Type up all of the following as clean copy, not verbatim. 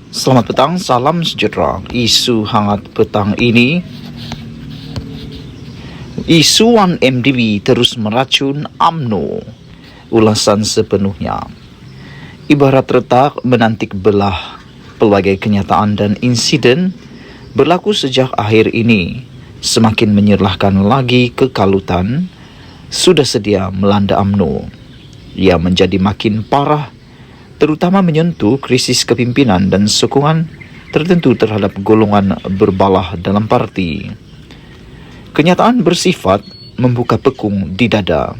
Selamat petang, salam sejahtera. Isu hangat petang ini, isu 1MDB terus meracun UMNO. Ulasan sepenuhnya. Ibarat retak menantik belah, pelbagai kenyataan dan insiden berlaku sejak akhir ini semakin menyerlahkan lagi kekalutan sudah sedia melanda UMNO. Ia menjadi makin parah, terutama menyentuh krisis kepimpinan dan sokongan tertentu terhadap golongan berbalah dalam parti. Kenyataan bersifat membuka pekung di dada,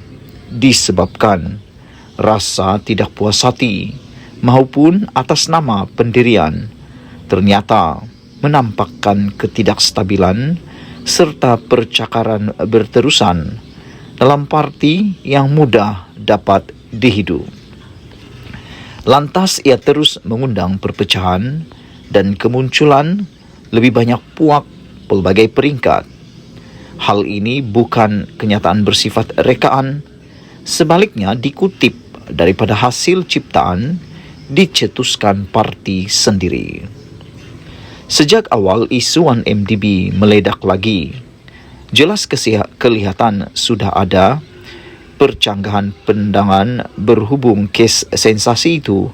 disebabkan rasa tidak puas hati maupun atas nama pendirian ternyata menampakkan ketidakstabilan serta percakaran berterusan dalam parti yang mudah dapat dihidup. Lantas ia terus mengundang perpecahan dan kemunculan lebih banyak puak pelbagai peringkat. Hal ini bukan kenyataan bersifat rekaan, sebaliknya dikutip daripada hasil ciptaan dicetuskan parti sendiri. Sejak awal isu 1MDB meledak lagi, jelas kelihatan sudah ada percanggahan pandangan berhubung kes sensasi itu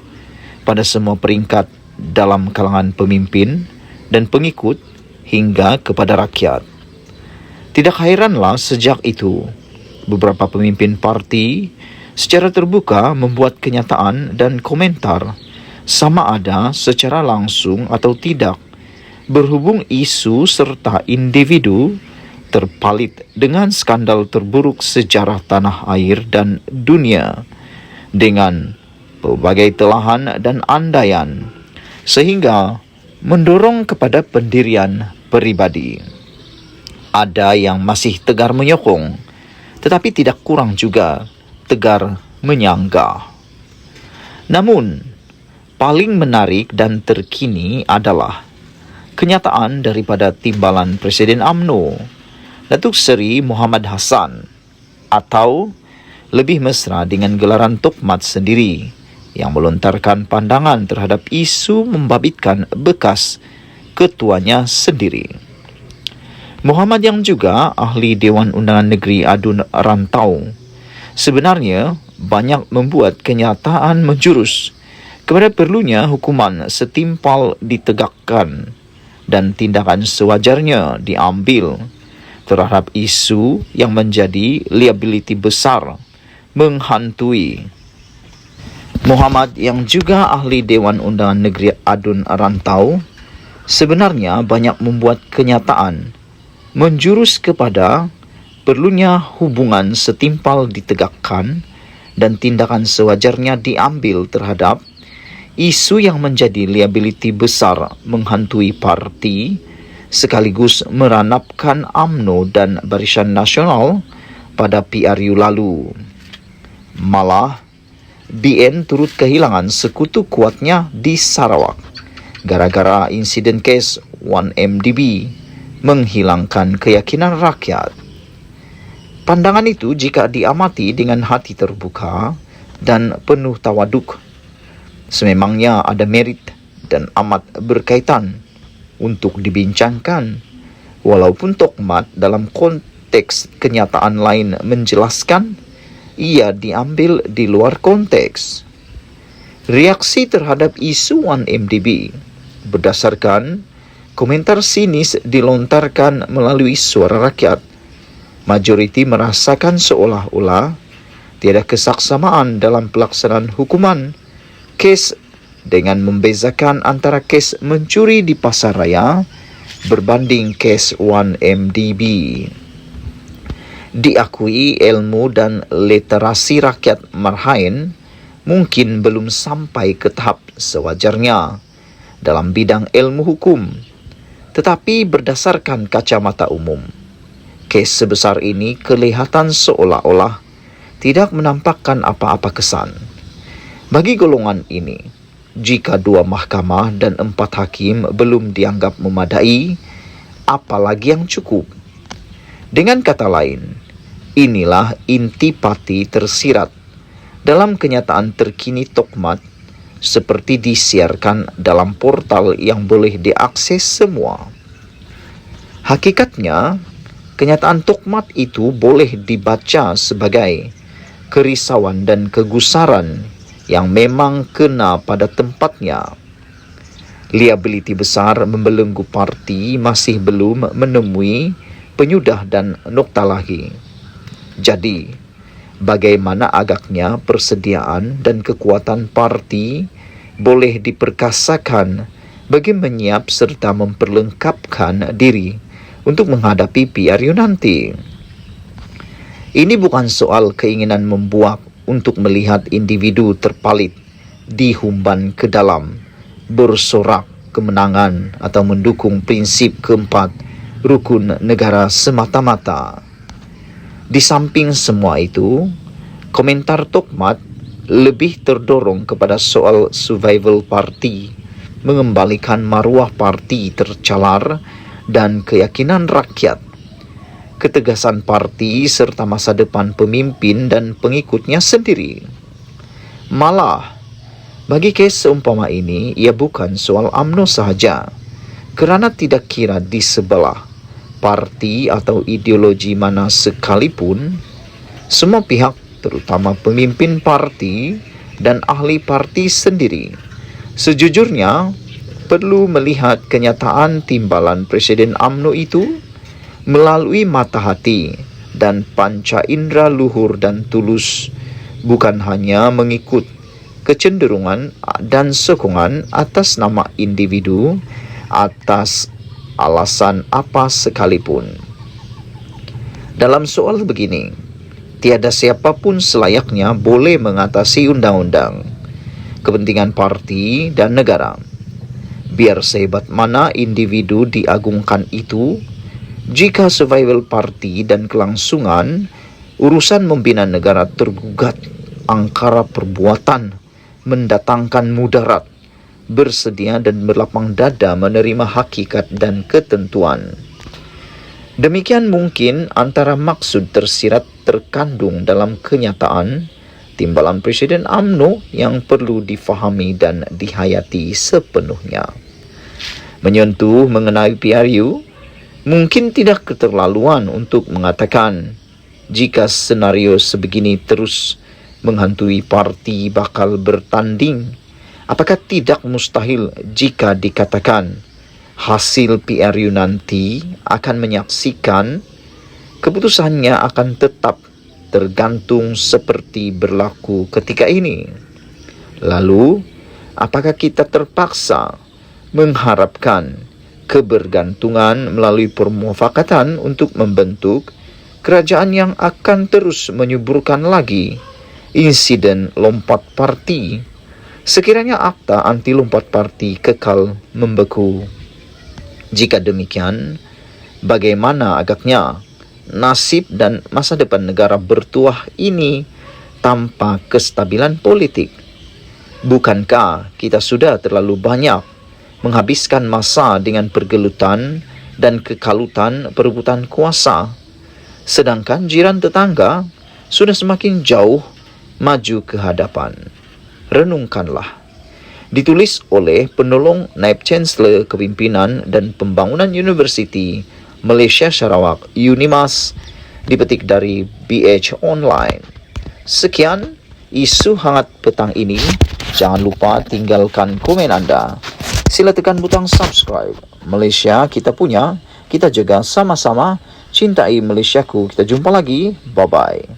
pada semua peringkat dalam kalangan pemimpin dan pengikut hingga kepada rakyat. Tidak hairanlah sejak itu, beberapa pemimpin parti secara terbuka membuat kenyataan dan komentar sama ada secara langsung atau tidak berhubung isu serta individu terpalit dengan skandal terburuk sejarah tanah air dan dunia dengan pelbagai telahan dan andaian sehingga mendorong kepada pendirian peribadi. Ada yang masih tegar menyokong, tetapi tidak kurang juga tegar menyanggah. Namun, paling menarik dan terkini adalah kenyataan daripada timbalan Presiden UMNO, Datuk Seri Muhammad Hassan, atau lebih mesra dengan gelaran Tokmat sendiri, yang melontarkan pandangan terhadap isu membabitkan bekas ketuanya sendiri. Muhammad yang juga ahli Dewan Undangan Negeri Adun Rantau sebenarnya banyak membuat kenyataan menjurus kepada perlunya hukuman setimpal ditegakkan dan tindakan sewajarnya diambil terhadap isu yang menjadi liability besar menghantui. Muhammad yang juga ahli Dewan Undangan Negeri Adun Rantau sebenarnya banyak membuat kenyataan menjurus kepada perlunya hubungan setimpal ditegakkan dan tindakan sewajarnya diambil terhadap isu yang menjadi liability besar menghantui parti sekaligus meranapkan UMNO dan Barisan Nasional pada PRU lalu. Malah, BN turut kehilangan sekutu kuatnya di Sarawak gara-gara insiden kes 1MDB menghilangkan keyakinan rakyat. Pandangan itu jika diamati dengan hati terbuka dan penuh tawaduk, sememangnya ada merit dan amat berkaitan untuk dibincangkan, walaupun Tokmat dalam konteks kenyataan lain menjelaskan ia diambil di luar konteks. Reaksi terhadap isu 1MDB berdasarkan komentar sinis dilontarkan melalui Suara Rakyat. Majoriti merasakan seolah-olah tiada kesaksamaan dalam pelaksanaan hukuman kes dengan membezakan antara kes mencuri di pasar raya berbanding kes 1MDB. Diakui ilmu dan literasi rakyat marhain mungkin belum sampai ke tahap sewajarnya dalam bidang ilmu hukum, tetapi berdasarkan kacamata umum, kes sebesar ini kelihatan seolah-olah tidak menampakkan apa-apa kesan. Bagi golongan ini, jika 2 mahkamah dan 4 hakim belum dianggap memadai, apalagi yang cukup? Dengan kata lain, inilah inti parti tersirat dalam kenyataan terkini Tokmat seperti disiarkan dalam portal yang boleh diakses semua. Hakikatnya, kenyataan Tokmat itu boleh dibaca sebagai kerisauan dan kegusaran yang memang kena pada tempatnya. Liabiliti besar membelenggu parti masih belum menemui penyudah dan nokta lagi. Jadi, bagaimana agaknya persediaan dan kekuatan parti boleh diperkasakan bagi menyiap serta memperlengkapkan diri untuk menghadapi PRU nanti. Ini bukan soal keinginan membuak untuk melihat individu terpalit dihumban ke dalam, bersorak kemenangan atau mendukung prinsip keempat rukun negara semata-mata. Di samping semua itu, komentar Tokmat lebih terdorong kepada soal survival parti, mengembalikan maruah parti tercalar dan keyakinan rakyat, ketegasan parti serta masa depan pemimpin dan pengikutnya sendiri. Malah, bagi kes seumpama ini, ia bukan soal UMNO sahaja, kerana tidak kira di sebelah parti atau ideologi mana sekalipun, semua pihak terutama pemimpin parti dan ahli parti sendiri sejujurnya perlu melihat kenyataan timbalan Presiden UMNO itu melalui mata hati dan panca indera luhur dan tulus, bukan hanya mengikut kecenderungan dan sokongan atas nama individu atas alasan apa sekalipun. Dalam soal begini, tiada siapapun selayaknya boleh mengatasi undang-undang, kepentingan parti dan negara. Biar sehebat mana individu diagungkan itu, jika survival parti dan kelangsungan urusan membina negara tergugat angkara perbuatan mendatangkan mudarat, bersedia dan berlapang dada menerima hakikat dan ketentuan. Demikian mungkin antara maksud tersirat terkandung dalam kenyataan timbalan Presiden UMNO yang perlu difahami dan dihayati sepenuhnya. Menyentuh mengenai PRU, mungkin tidak keterlaluan untuk mengatakan jika senario sebegini terus menghantui parti bakal bertanding, apakah tidak mustahil jika dikatakan hasil PRU nanti akan menyaksikan keputusannya akan tetap tergantung seperti berlaku ketika ini? Lalu, apakah kita terpaksa mengharapkan kebergantungan melalui permufakatan untuk membentuk kerajaan yang akan terus menyuburkan lagi insiden lompat parti, sekiranya akta anti lompat parti kekal membeku? Jika demikian, bagaimana agaknya nasib dan masa depan negara bertuah ini tanpa kestabilan politik? Bukankah kita sudah terlalu banyak menghabiskan masa dengan pergelutan dan kekalutan perebutan kuasa, sedangkan jiran tetangga sudah semakin jauh maju ke hadapan? Renungkanlah. Ditulis oleh penolong Naib Chancellor Kepimpinan dan Pembangunan Universiti Malaysia Sarawak, Unimas, dipetik dari BH Online. Sekian isu hangat petang ini. Jangan lupa tinggalkan komen anda. Sila tekan butang subscribe. Malaysia kita punya, kita jaga sama-sama. Cintai Malaysiaku. Kita jumpa lagi. Bye-bye.